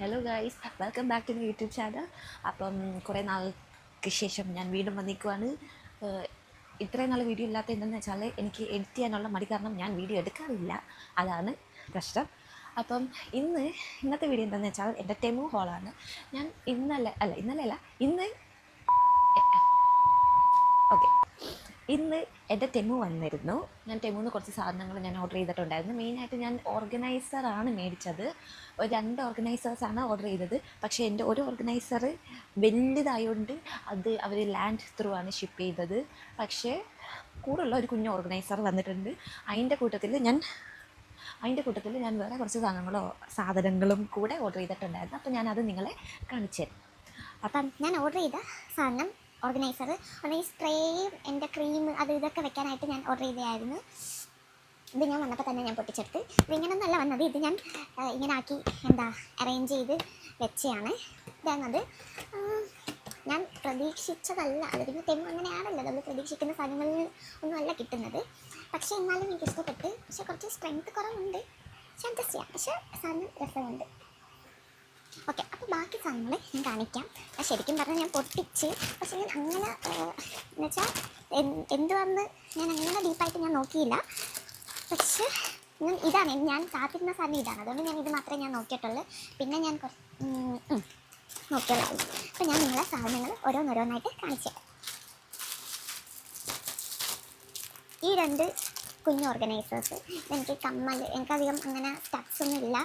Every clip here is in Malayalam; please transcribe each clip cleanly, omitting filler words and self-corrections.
Hello guys, welcome back to my YouTube channel. അപ്പം കുറേ നാൾക്ക് ശേഷം ഞാൻ വീണ്ടും വന്നിരിക്കുവാണ്. ഇത്രയും നാൾ വീഡിയോ ഇല്ലാത്ത എന്തെന്ന് വെച്ചാൽ എനിക്ക് എഡിറ്റ് ചെയ്യാനുള്ള മടി കാരണം ഞാൻ വീഡിയോ എടുക്കാറില്ല. അതാണ് പ്രശ്നം. അപ്പം ഇന്നത്തെ വീഡിയോ എന്താണെന്ന് വെച്ചാൽ എൻ്റെ ടെമു ഹോളാണ്. ഞാൻ ഇന്നലെ അല്ല ഇന്ന് ഓക്കെ ഇന്ന് എൻ്റെ ടെമു വന്നിരുന്നു. ഞാൻ ടെമുന്ന് കുറച്ച് സാധനങ്ങൾ ഞാൻ ഓർഡർ ചെയ്തിട്ടുണ്ടായിരുന്നു. മെയിനായിട്ട് ഞാൻ ഓർഗനൈസറാണ് മേടിച്ചത്. ഒരു 2 ഓർഗനൈസേഴ്സാണ് ഓർഡർ ചെയ്തത്. പക്ഷേ എൻ്റെ ഒരു ഓർഗനൈസർ വലുതായതുകൊണ്ട് അത് അവർ ലാൻഡ് ത്രൂ ആണ് ഷിപ്പ് ചെയ്തത്. പക്ഷേ കൂടുള്ള ഒരു കുഞ്ഞ് ഓർഗനൈസർ വന്നിട്ടുണ്ട്. അതിൻ്റെ കൂട്ടത്തിൽ ഞാൻ വേറെ കുറച്ച് സാധനങ്ങളും കൂടെ ഓർഡർ ചെയ്തിട്ടുണ്ടായിരുന്നു. അപ്പോൾ ഞാനത് നിങ്ങളെ കാണിച്ചു തരാം. അപ്പം ഞാൻ ഓർഡർ ചെയ്ത സാധനം ഓർഗനൈസർ സ്പ്രേയും എൻ്റെ ക്രീം അത് ഇതൊക്കെ വെക്കാനായിട്ട് ഞാൻ ഓർഡർ ചെയ്തതായിരുന്നു. ഇത് ഞാൻ വന്നപ്പോൾ തന്നെ ഞാൻ പൊട്ടിച്ചെടുത്ത്. ഇതിങ്ങനെയൊന്നല്ല വന്നത്, ഇത് ഞാൻ ഇങ്ങനെ ആക്കി അറേഞ്ച് ചെയ്ത് വെച്ചതാണ്. ഇതാണത്. ഞാൻ പ്രതീക്ഷിച്ചതല്ല, അത് പിന്നെ തെങ്ങ് അങ്ങനെയാണല്ലോ, നമ്മൾ പ്രതീക്ഷിക്കുന്ന സാധനങ്ങളിൽ ഒന്നും അല്ല കിട്ടുന്നത്. പക്ഷേ എന്നാലും എനിക്ക് ഇഷ്ടപ്പെട്ട്. പക്ഷേ കുറച്ച് സ്ട്രെങ്ത് കുറവുണ്ട്. പക്ഷേ അഡ്ജസ്റ്റ് ചെയ്യാം. പക്ഷേ സാധനം രസമുണ്ട്. ഓക്കെ, അപ്പോൾ ബാക്കി സാധനങ്ങൾ ഞാൻ കാണിക്കാം. ശരിക്കും പറഞ്ഞാൽ ഞാൻ പൊട്ടിച്ച്, പക്ഷേ ഞാൻ അങ്ങനെ എന്നുവെച്ചാൽ എന്തുവന്ന് ഞാൻ അങ്ങനെ ഡീപ്പായിട്ട് ഞാൻ നോക്കിയില്ല. പക്ഷേ ഇതാണ് ഞാൻ കാത്തിരുന്ന സാധനം ഇതാണ്. അതുകൊണ്ട് ഞാൻ ഇത് മാത്രമേ ഞാൻ നോക്കിയിട്ടുള്ളൂ. പിന്നെ ഞാൻ നോക്കിയുള്ളൂ. അപ്പോൾ ഞാൻ നിങ്ങളെ സാധനങ്ങൾ ഓരോന്നോരോന്നായിട്ട് കാണിച്ചു തരാം. ഈ 2 കുഞ്ഞു ഓർഗനൈസേഴ്സ് എനിക്ക് എനിക്കധികം അങ്ങനെ സ്റ്റഫ്സ് ഒന്നും ഇല്ല.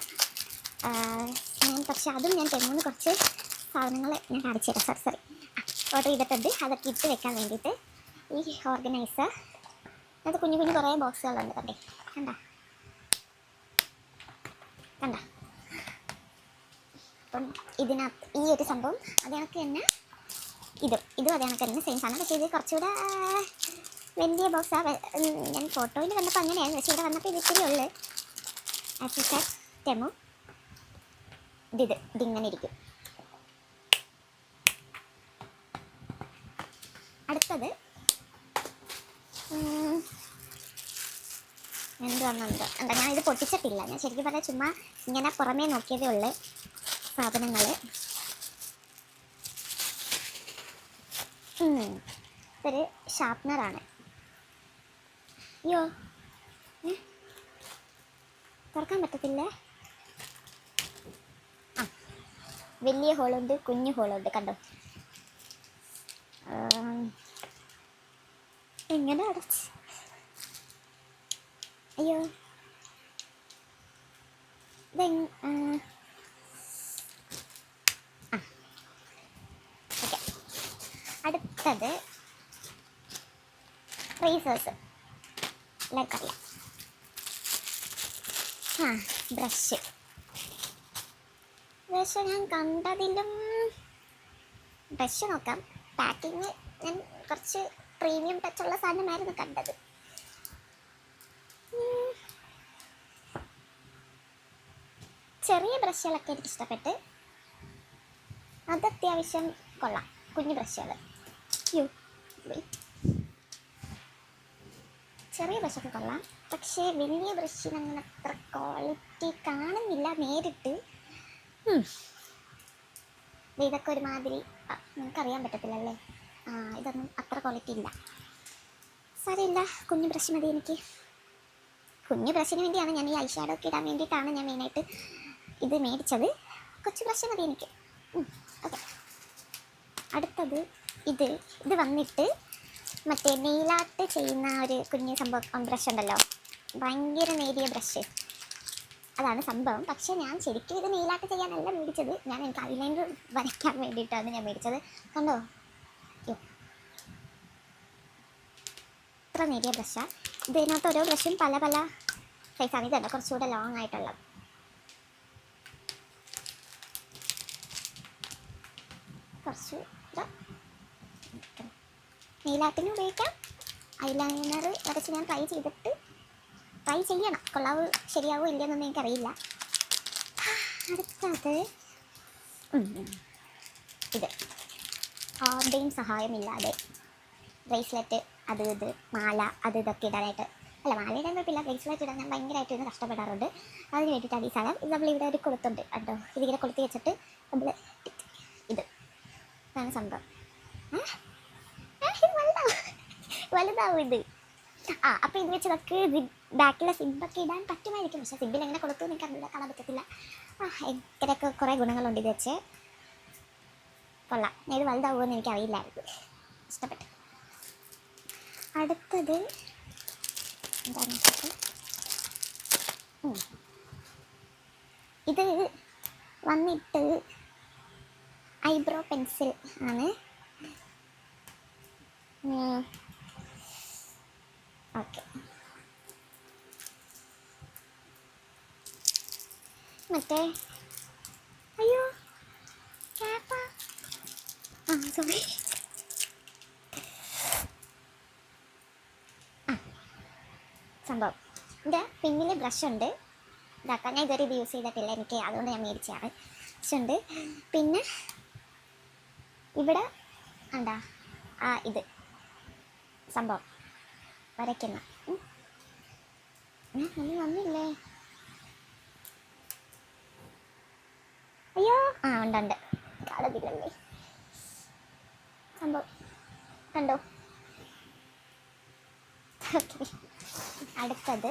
പക്ഷേ അതും ഞാൻ തെങ്ങുന്ന് കുറച്ച് സാധനങ്ങൾ ഞാൻ കാണിച്ചു തരാം. സോറി ഓർഡർ ചെയ്തിട്ടുണ്ട്. അതൊക്കെ ഇട്ട് വെക്കാൻ വേണ്ടിയിട്ട് ഈ ഓർഗനൈസർ അത് കുഞ്ഞു കുറേ ബോക്സുകളുണ്ട്. കണ്ട. അപ്പം ഇതിനകത്ത് ഈ ഒരു സംഭവം അത് കണക്ക് തന്നെ ഇതും അത് കണക്ക് തന്നെ സെയിം സാധനം. പക്ഷേ ഇത് കുറച്ചുകൂടെ വലിയ ബോക്സാണ്. ഞാൻ ഫോട്ടോയിൽ കണ്ടപ്പോൾ അങ്ങനെയായിരുന്നു. പക്ഷേ ഇവിടെ വന്നപ്പോൾ ഇത് ഇത്തിരി ഉള്ളു. ടെമു ഇതിങ്ങനെ ഇരിക്കും. അടുത്തത് എന്താ ഞാൻ ഇത് പൊട്ടിച്ചിട്ടില്ല. ഞാൻ ശരിക്കും പറഞ്ഞാൽ ചുമ്മാ ഇങ്ങനെ പുറമേ നോക്കിയതേ ഉള്ളു സാധനങ്ങൾ. ഇതൊരു ഷാർപ്നറാണ്. അയ്യോ, തുറക്കാൻ പറ്റത്തില്ലേ? വലിയ ഹോളുണ്ട്, കുഞ്ഞു ഹോളുണ്ട്. കണ്ടോ? എങ്ങനെ അടച്ച്? അയ്യോ, ഓക്കെ. അടുത്തത് റേസേഴ്സ്. എല്ലാവർക്കും അറിയാം. ബ്രഷ് ഞാൻ കണ്ടതിലും ബ്രഷ് നോക്കാം. പാക്കിങ് ഞാൻ കുറച്ച് പ്രീമിയം ടച്ചുള്ള സാധനമായിരുന്നു കണ്ടത്. ചെറിയ ബ്രഷുകളൊക്കെ എനിക്ക് ഇഷ്ടപ്പെട്ട്. അത് അത്യാവശ്യം കൊള്ളാം. കുഞ്ഞു ബ്രഷുകൾ ചെറിയ ബ്രഷൊക്കെ കൊള്ളാം. പക്ഷേ വലിയ ബ്രഷിന് അങ്ങനെ അത്ര ക്വാളിറ്റി കാണുന്നില്ല നേരിട്ട്. ഇതൊക്കെ ഒരുമാതിരി നിങ്ങൾക്കറിയാൻ പറ്റത്തില്ലല്ലേ. ഇതൊന്നും അത്ര ക്വാളിറ്റി ഇല്ല. സാരമില്ല, കുഞ്ഞു ബ്രഷ് മതി എനിക്ക്. കുഞ്ഞു ബ്രഷിന് വേണ്ടിയാണ് ഞാൻ ഈ ഐ ഷാഡോ ഒക്കെ ഇടാൻ വേണ്ടിയിട്ടാണ് ഞാൻ മെയിനായിട്ട് ഇത് മേടിച്ചത്. കൊച്ചു ബ്രഷ് മതി എനിക്ക്. ഓക്കെ. അടുത്തത് ഇത് വന്നിട്ട് മറ്റേ നെയിലാട്ട് ചെയ്യുന്ന ഒരു കുഞ്ഞു സംഭവം ബ്രഷ് ഉണ്ടല്ലോ, ഭയങ്കര നേരിയ ബ്രഷ്. അതാണ് സംഭവം. പക്ഷേ ഞാൻ ശരിക്കും ഇത് നെയിലാട്ട് ചെയ്യാനല്ല മേടിച്ചത്. എനിക്ക് ഐലൈനർ വരയ്ക്കാൻ വേണ്ടിയിട്ടാണ് ഞാൻ മേടിച്ചത്. കണ്ടോ? ഇത്ര നേരിയ ബ്രഷാണ്. ഇതിനകത്ത് ഓരോ ബ്രഷും പല സൈസാണ്. ഇതല്ല കുറച്ചുകൂടെ ലോങ് ആയിട്ടുള്ളത്. കുറച്ച് നെയിലാട്ടിന് ഉപയോഗിക്കാം. ഐലൈനർ വരച്ച് ഞാൻ ട്രൈ ചെയ്യണം. കൊള്ളാവോ ശരിയാവോ ഇല്ലയെന്നൊന്നും എനിക്കറിയില്ല. അടുത്തത് ഇത് ആരുടെയും സഹായമില്ലാതെ ബ്രേസ്ലെറ്റ്, ഇത് മാല, ഇതൊക്കെ ഇടാനായിട്ട് അല്ല മാലയുടെ കുഴപ്പമില്ല, ബ്രേസ്ലെറ്റ് ഇടാൻ ഞാൻ ഭയങ്കരമായിട്ട് ഇരുന്ന് കഷ്ടപ്പെടാറുണ്ട്. അതിന് വേണ്ടിയിട്ടാണ് ഈ സാധനം. ഇത് നമ്മളിവിടെ ഒരു കൊളുത്തുണ്ട് കേട്ടോ, ഇതിങ്ങനെ കൊളുത്തി വെച്ചിട്ട് നമ്മൾ ഇത് ഇതാണ് സംഭവം. ഇത് വലുതാവും ഇത്. അപ്പോൾ ഇത് വെച്ച് നമുക്ക് ബാക്കിലെ സിബൊക്കെ ഇടാൻ പറ്റുമായിരിക്കും. പക്ഷേ സിബിൽ എങ്ങനെ കൊടുത്തു എനിക്ക് അറിയില്ല, കാണാൻ പറ്റത്തില്ല. ഇങ്ങനെയൊക്കെ കുറേ ഗുണങ്ങളുണ്ട് ഇത് വെച്ച്. കൊള്ളാം. ഞാൻ ഇത് വലുതാവുമെന്ന് എനിക്കറിയില്ലായിരുന്നു. ഇഷ്ടപ്പെട്ടു. അടുത്തത് എന്താണെന്ന് വെച്ചിട്ട് ഇത് വന്നിട്ട് ഐബ്രോ പെൻസിൽ ആണ്. ഓക്കെ, മറ്റേ അയ്യോ ക്യാപ്പാ, സോറി. സംഭവം എൻ്റെ പിന്നിൽ ബ്രഷ് ഉണ്ട്. ഇതാക്കാൻ ഞാൻ ഇതുവരെ ഇത് യൂസ് ചെയ്തിട്ടില്ല, എനിക്ക് അതുകൊണ്ട് ഞാൻ മേടിച്ചാണ്. ബ്രഷുണ്ട്. പിന്നെ ഇവിടെ എന്താ ഇത് സംഭവം വരയ്ക്കുന്ന ഒന്നും വന്നില്ലേ? അയ്യോ ഉണ്ട് കാണുന്നില്ലല്ലേ സംഭവം, കണ്ടോ? ഓക്കെ, അടുത്തത്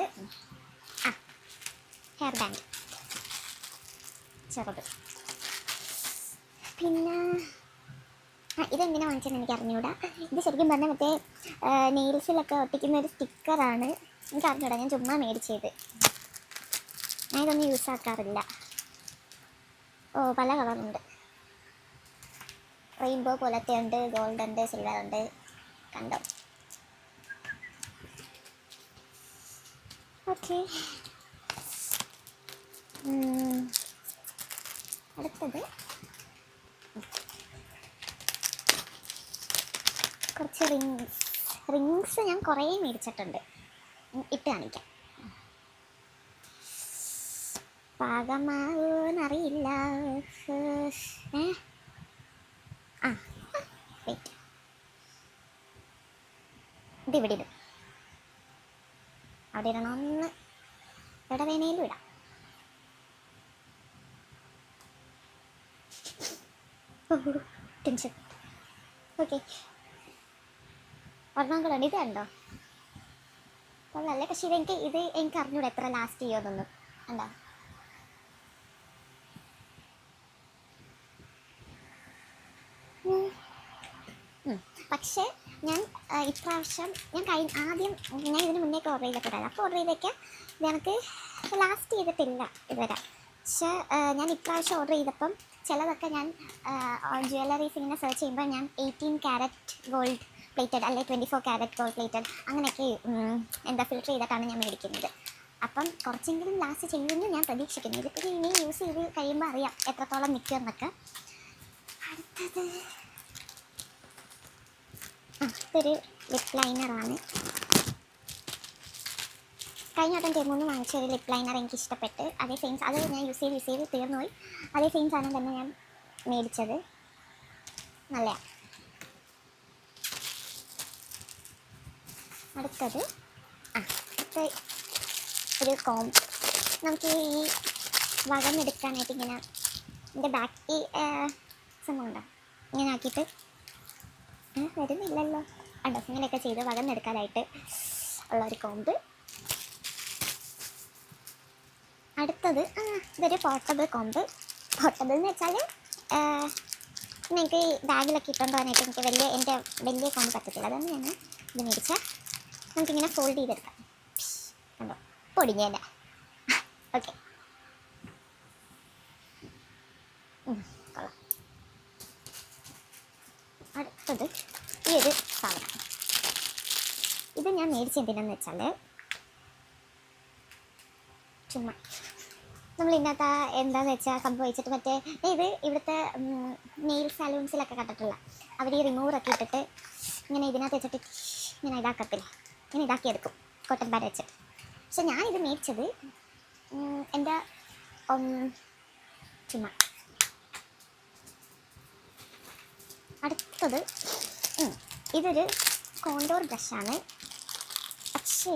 ഹെയർ ബാൻഡ് ചെറുത്. പിന്നെ ഇതെങ്ങനെ വാങ്ങിച്ചതെന്ന് എനിക്ക് അറിഞ്ഞൂടാ. ഇത് ശരിക്കും പറഞ്ഞാൽ മറ്റേ നെയിൽസിലൊക്കെ ഒട്ടിക്കുന്ന ഒരു സ്റ്റിക്കറാണ്. എനിക്ക് അറിഞ്ഞൂടാ, ഞാൻ ചുമ്മാ മേടിച്ചത്. ഞാൻ ഇതൊന്നും യൂസ് ആക്കാറില്ല. പല കളറുണ്ട്. റെയിൻബോ പോലത്തെ ഉണ്ട്, ഗോൾഡ് ഉണ്ട്, സിൽവർ ഉണ്ട്. കണ്ടോ? ഓക്കെ, അടുത്തത് കുറച്ച് റിങ്സ് ഞാൻ കുറേ മേടിച്ചിട്ടുണ്ട്. ഇട്ട് കാണിക്കാം. പാകമാവോന്നറിയില്ല. വെയിറ്റ്, ഇതിവിടെ ഇടും. അവിടെ ഇടണമെന്ന് എവിടെ വേണേലും ഇടാം. ടെൻഷൻ. ഓക്കെ, ഒരെണ്ണങ്ങളുണ്ട്. ഇത് കണ്ടോ? കൊള്ളാല്ലേ? പക്ഷേ ഇത് എനിക്ക് അറിഞ്ഞൂടെ എത്ര ലാസ്റ്റ് ചെയ്യുമെന്നൊന്നും. കണ്ടോ? പക്ഷേ ഞാൻ ഇപ്രാവശ്യം ആദ്യം ഞാൻ ഇതിന് മുന്നേക്ക് ഓർഡർ ചെയ്തിട്ടുണ്ടായിരുന്നു. അപ്പോൾ ഓർഡർ ചെയ്തൊക്കെ ഞങ്ങൾക്ക് ലാസ്റ്റ് ചെയ്തിട്ടില്ല ഇതുവരെ. പക്ഷേ ഞാൻ ഇപ്രാവശ്യം ഓർഡർ ചെയ്തപ്പം ചിലതൊക്കെ ഞാൻ ജ്വല്ലറീസ് ഇങ്ങനെ സെർച്ച് ചെയ്യുമ്പോൾ ഞാൻ 18 കാരറ്റ് ഗോൾഡ് പ്ലേറ്റഡ് അല്ലെങ്കിൽ 24 കാരറ്റ് ഗോൾഡ് പ്ലേറ്റഡ് അങ്ങനെയൊക്കെ ഫിൽറ്റർ ചെയ്തിട്ടാണ് ഞാൻ മേടിക്കുന്നത്. അപ്പം കുറച്ചെങ്കിലും ലാസ്റ്റ് ചെയ്യുമെന്ന് ഞാൻ പ്രതീക്ഷിക്കുന്നു. ഇതിപ്പോൾ ഇനി യൂസ് ചെയ്ത് കഴിയുമ്പോൾ അറിയാം എത്രത്തോളം നിൽക്കുമെന്നൊക്കെ. അടുത്തത് ഇതൊരു ലിപ് ലൈനറാണ്. കഴിഞ്ഞ വട്ടം ടെമൂന്ന് വാങ്ങിച്ച ഒരു ലിപ് ലൈനർ എനിക്ക് ഇഷ്ടപ്പെട്ട്. അതേ സെയിം അത് ഞാൻ യൂസ് ചെയ്ത് തീർന്നുപോയി. അതേ സെയിം സാധനം തന്നെ ഞാൻ മേടിച്ചത്. നല്ലതാണ്. അടുത്തത് ഒരു കോംബ്. നമുക്ക് ഈ വകമെടുക്കാനായിട്ട് ഇങ്ങനെ ഇതിൻ്റെ ബാക്ക് ഈ സംഭവം ഉണ്ടോ, ഇങ്ങനെ ആക്കിയിട്ട് വരുന്നില്ലല്ലോ. ഉണ്ടോ? ഇങ്ങനെയൊക്കെ ചെയ്ത് വകമെടുക്കാനായിട്ട് ഉള്ള ഒരു കോംബ്. അടുത്തത് ഇതൊരു പോർട്ടബിൾ കോംബ്. പോർട്ടബിൾ എന്ന് വെച്ചാൽ എനിക്ക് ബാഗിലൊക്കെ ഇട്ടുകൊണ്ട് പോകാനായിട്ട് എനിക്ക് വലിയ കോംബ് പറ്റത്തില്ല. അതാണ് ഞാൻ ഇത് മേടിച്ചാൽ നമുക്കിങ്ങനെ ഫോൾഡ് ചെയ്തെടുക്കാം. കണ്ടോ? പൊടിഞ്ഞേനെ. ഓക്കെ, കൊള്ളാം. അടുത്തത് ഈ ഒരു സാധനം. ഇത് ഞാൻ മേടിച്ച എന്തിനാന്ന് വെച്ചാൽ ചുമ്മാ നമ്മൾ ഇതിനകത്ത് എന്താണെന്ന് വെച്ചാൽ സംഭവിച്ചിട്ട് മറ്റേ ഇവിടുത്തെ നെയിൽ സലൂൺസിലൊക്കെ കണ്ടിട്ടുള്ള അവർ ഈ റിമൂവറൊക്കെ ഇട്ടിട്ട് ഇങ്ങനെ ഇതിനകത്ത് വെച്ചിട്ട് ഇങ്ങനെ ഇതാക്കത്തില്ല, ഇങ്ങനെ ഇതാക്കിയെടുക്കും കോട്ടൺ പാഡ് വെച്ചിട്ട്. പക്ഷെ ഞാനിത് മേടിച്ചത് എൻ്റെ ചുമ്മാ. അടുത്തത് ഇതൊരു കോണ്ടോർ ബ്രഷാണ്. പക്ഷേ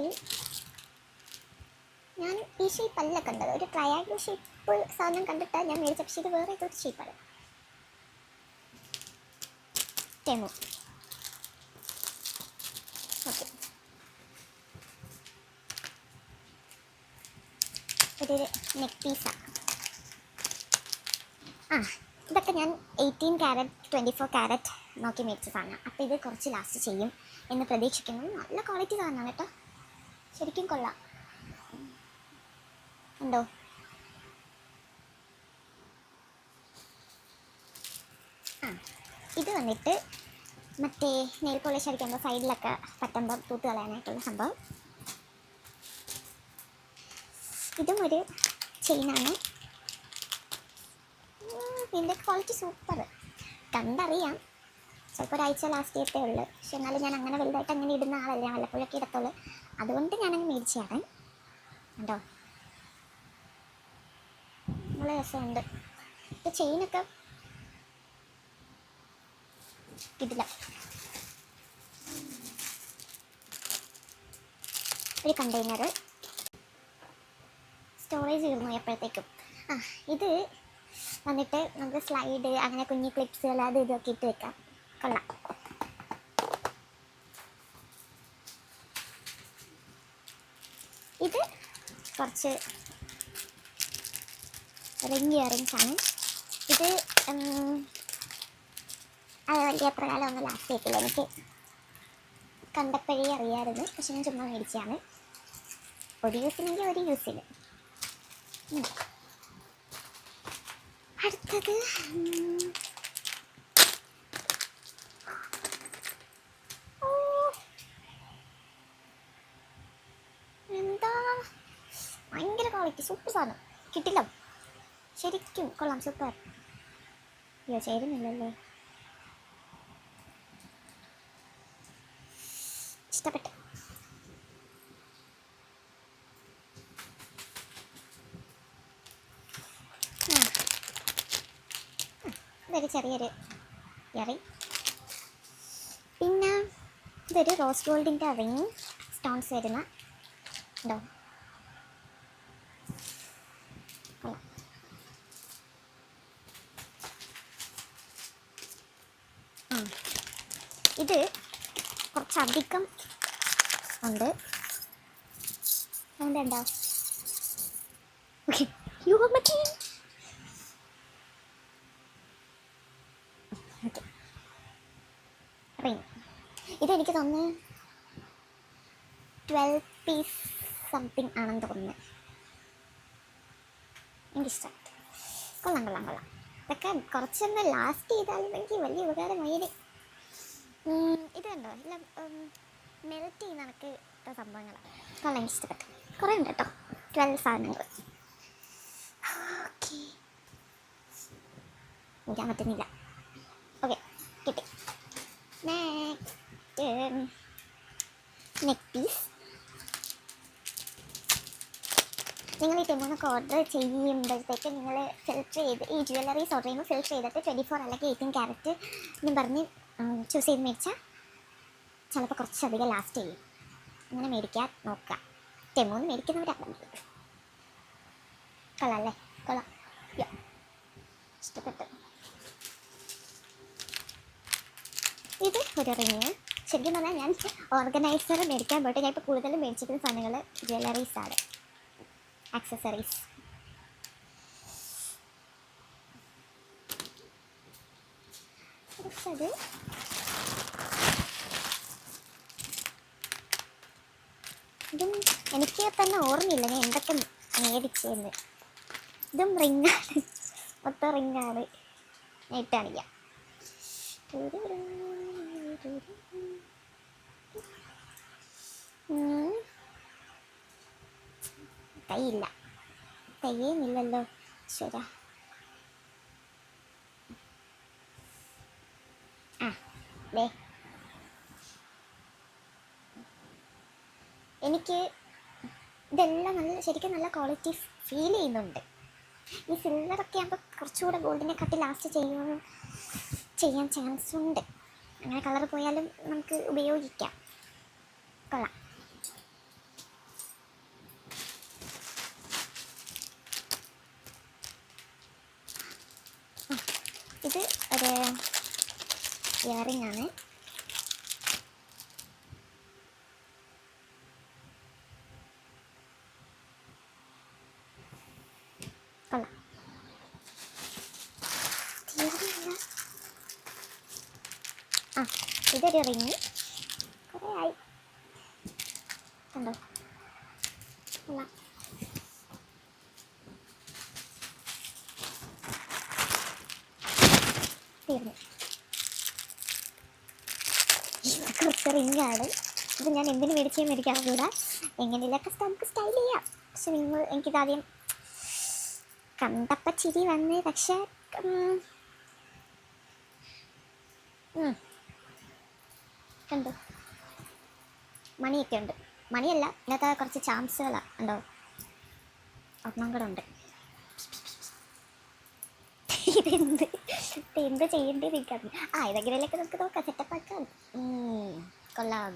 ഞാൻ ഈ ഷേപ്പല്ല കണ്ടത്, ഒരു ട്രയാങ്കിൾ ഷേപ്പ് സാധനം കണ്ടിട്ടാണ് ഞാൻ മേടിച്ചത്. പക്ഷേ ഇത് വേറെ ഏതൊരു ഷേപ്പാണ്. ടെമു. ഓക്കെ, ഒരു നെക്ക് പീസാണ്. ഇതൊക്കെ ഞാൻ 18 ക്യാരറ്റ് 24 ക്യാരറ്റ് നോക്കി മേടിച്ച സാധനം. അപ്പോൾ ഇത് കുറച്ച് ലാസ്റ്റ് ചെയ്യും എന്ന് പ്രതീക്ഷിക്കുന്നു. നല്ല ക്വാളിറ്റി സാധനമാണ് കേട്ടോ, ശരിക്കും കൊള്ളാം. ഉണ്ടോ? ഇത് വന്നിട്ട് മറ്റേ നെയിൽ പോളിഷ് അടിക്കുമ്പോൾ സൈഡിലൊക്കെ പറ്റുമ്പോൾ തൂത്ത് കളയാനായിട്ടുള്ള സംഭവം. ഇതും ഒരു ചെയിനാണ്. ഇതിൻ്റെ ക്വാളിറ്റി സൂപ്പർ, കണ്ടറിയാം. ചിലപ്പോൾ ഒരാഴ്ച ലാസ്റ്റ് ചെയ്യത്തേ ഉള്ളൂ. പക്ഷെ എന്നാലും ഞാൻ അങ്ങനെ വലുതായിട്ട് അങ്ങനെ ഇടുന്ന ആളല്ല, ഞാൻ വല്ലപ്പോഴൊക്കെ ഇടത്തുള്ളൂ. അതുകൊണ്ട് ഞാനങ്ങ് മേടിച്ചതാണ്. കണ്ടോ, നല്ല രസമുണ്ട്. ഇപ്പോൾ ചെയിനൊക്കെ ഇതില്ല. ഒരു കണ്ടെയ്നർ, സ്റ്റോറേജ് തീർന്നു എപ്പോഴത്തേക്കും. ഇത് വന്നിട്ട് നമുക്ക് സ്ലൈഡ്, അങ്ങനെ കുഞ്ഞു ക്ലിപ്സുകൾ അത് ഇതൊക്കെ ഇട്ട് വെക്കാം. കൊള്ളാം. ഇത് കുറച്ച് റിംഗ് ഇയറിങ്സ് ആണ്. ഇത് അത് വലിയ പ്രകാരം ഒന്നും ലാസ്റ്റ് ചെയ്യത്തില്ല, എനിക്ക് കണ്ടപ്പോഴേ അറിയാമായിരുന്നു. പക്ഷെ ഞാൻ ചുമ്മാ മേടിച്ചാണ്, ഒരു യൂസിനെങ്കിൽ ഒരു യൂസിന്. അടുത്തത് എന്താ, ഭയങ്കര ക്വാളിറ്റി, സൂപ്പർ സാധനം. കിട്ടില്ല, ശരിക്കും കൊള്ളാം, സൂപ്പർ. അയ്യോ ചേരുന്നില്ലല്ലേ, ഇഷ്ടപ്പെട്ടു. ഇതൊരു ചെറിയൊരു ഇയറിങ്. പിന്നെ ഇതൊരു റോസ് ഗോൾഡിൻ്റെ റിങ്, സ്റ്റോൺസ് വരുന്ന ഉണ്ടോ. ഇത് കുറച്ചധികം ഉണ്ട്. അതുകൊണ്ടുണ്ടോ റിങ്. ഇതെനിക്ക് തോന്നുന്നു 12 പീസ് സംതിങ് ആണെന്ന് തോന്നുന്നു. എനിക്കിഷ്ടം. കൊള്ളാം കൊള്ളാം കൊള്ളാം. ഇതൊക്കെ കുറച്ചൊന്ന് ലാസ്റ്റ് ചെയ്താലെങ്കിൽ വലിയ ഉപകാരമായിരുന്നു. ഇത് കണ്ടോ, എല്ലാം മെൽറ്റ് ചെയ്യുന്ന കണക്ക് ഇട്ട സംഭവങ്ങളാണ്. കൊള്ളാം, ഇഷ്ടപ്പെട്ടു. കുറേ ഉണ്ട് കേട്ടോ, 12 സാധനങ്ങൾ. ഓക്കെ, ഞാൻ പറ്റുന്നില്ല. ഓക്കെ, കിട്ടി. Next neck piece. നിങ്ങൾ ഈ ടെമോന്നൊക്കെ ഓർഡർ ചെയ്യുമ്പോഴത്തേക്ക് നിങ്ങൾ ഫിൽറ്റർ ചെയ്ത്, ഈ ജ്വല്ലറീസ് ഓർഡർ ചെയ്യുമ്പോൾ ഫിൽറ്റർ ചെയ്തിട്ട് 24 അല്ലെങ്കിൽ 18 ക്യാരറ്റ് എന്നും പറഞ്ഞ് ചൂസ് ചെയ്ത് മേടിച്ചാൽ ചിലപ്പോൾ കുറച്ചധികം ലാസ്റ്റ് ചെയ്യും. അങ്ങനെ മേടിക്കാൻ നോക്കുക. ടെമോന്ന് മേടിക്കുന്നവരാണ്. കൊള്ളാം അല്ലേ, കൊള്ളാം, ഇഷ്ടപ്പെട്ടു. ഇത് ഒരു റിങ്. ശരിക്കും പറഞ്ഞാൽ ഞാൻ ഓർഗനൈസർ മേടിക്കാൻ പോയിട്ട് ഞാൻ ഇപ്പോൾ കൂടുതലും മേടിച്ചിരിക്കുന്ന സാധനങ്ങൾ ജ്വല്ലറീസാണ്, ആക്സസറീസ്. അടുത്തത് ഇതും എനിക്ക് തന്നെ ഓർമ്മയില്ല ഞാൻ എന്തൊക്കെ മേടിച്ചെന്ന്. ഇതും റിങ്ങാണ്, മൊത്തം റിങ്ങാണ്. നൈറ്റ് കാണിക്കാം. കൈയില്ല, കയ്യേന്നില്ലല്ലോ. ശരാ, ദേ എനിക്ക് ഇതെല്ലാം നല്ല, ശരിക്കും നല്ല ക്വാളിറ്റി ഫീൽ ചെയ്യുന്നുണ്ട്. ഈ സിൽവറൊക്കെ ആകുമ്പോൾ കുറച്ചുകൂടെ ഗോൾഡിനെക്കാട്ടി ലാസ്റ്റ് ചെയ്യാൻ ചാൻസ് ഉണ്ട്. അങ്ങനെ കളർ പോയാലും നമുക്ക് ഉപയോഗിക്കാം. കൊള്ളാം. ഇത് ഒരു ഇയറിംഗ് ആണ്. കൊള്ളാം. ആ ഇതൊരു റിങ് കുറേ ആയി കണ്ടോ. കൊള്ളാം. തീർന്നു. ഇത് കുറച്ച് റിങ്ങാണ്. ഇത് ഞാൻ എന്തിനു മേടിച്ചെന്ന് എനിക്കറിഞ്ഞൂടാ. എങ്ങനെയൊക്കെ നമുക്ക് സ്റ്റൈൽ ചെയ്യാം. പക്ഷെ എനിക്കിതാദ്യം കണ്ടപ്പോൾ ചിരി വന്ന്. പക്ഷേ കണ്ടോ മണിയൊക്കെ ഉണ്ട്. മണിയല്ല, ഇതിനകത്ത് കുറച്ച് ചാംസുകളാണ് ഉണ്ടോ. ഒരെണ്ണം കൂടെ ഉണ്ട്. എന്ത് ചെയ്യേണ്ടത് എനിക്കറിയാം. ഇതെങ്ങനെയൊക്കെ നമുക്ക് നോക്കാം, സെറ്റപ്പ് ആക്കാം. കൊള്ളാം.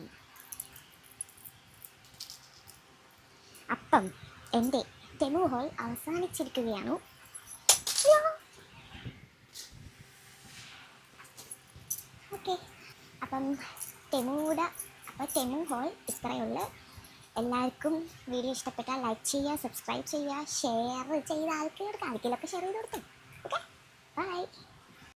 അപ്പം എൻ്റെ ടെമു ഹോൾ അവസാനിച്ചിരിക്കുകയാണ്. ഓക്കെ, അപ്പം ടെമു ഹോൾ ഇത്രയുള്ള. എല്ലാവർക്കും വീഡിയോ ഇഷ്ടപ്പെട്ടാൽ ലൈക്ക് ചെയ്യുക, സബ്സ്ക്രൈബ് ചെയ്യുക, ഷെയർ ചെയ്ത ആൾക്കാർക്ക് ഷെയർ ചെയ്ത് കൊടുക്കും. Okay, by.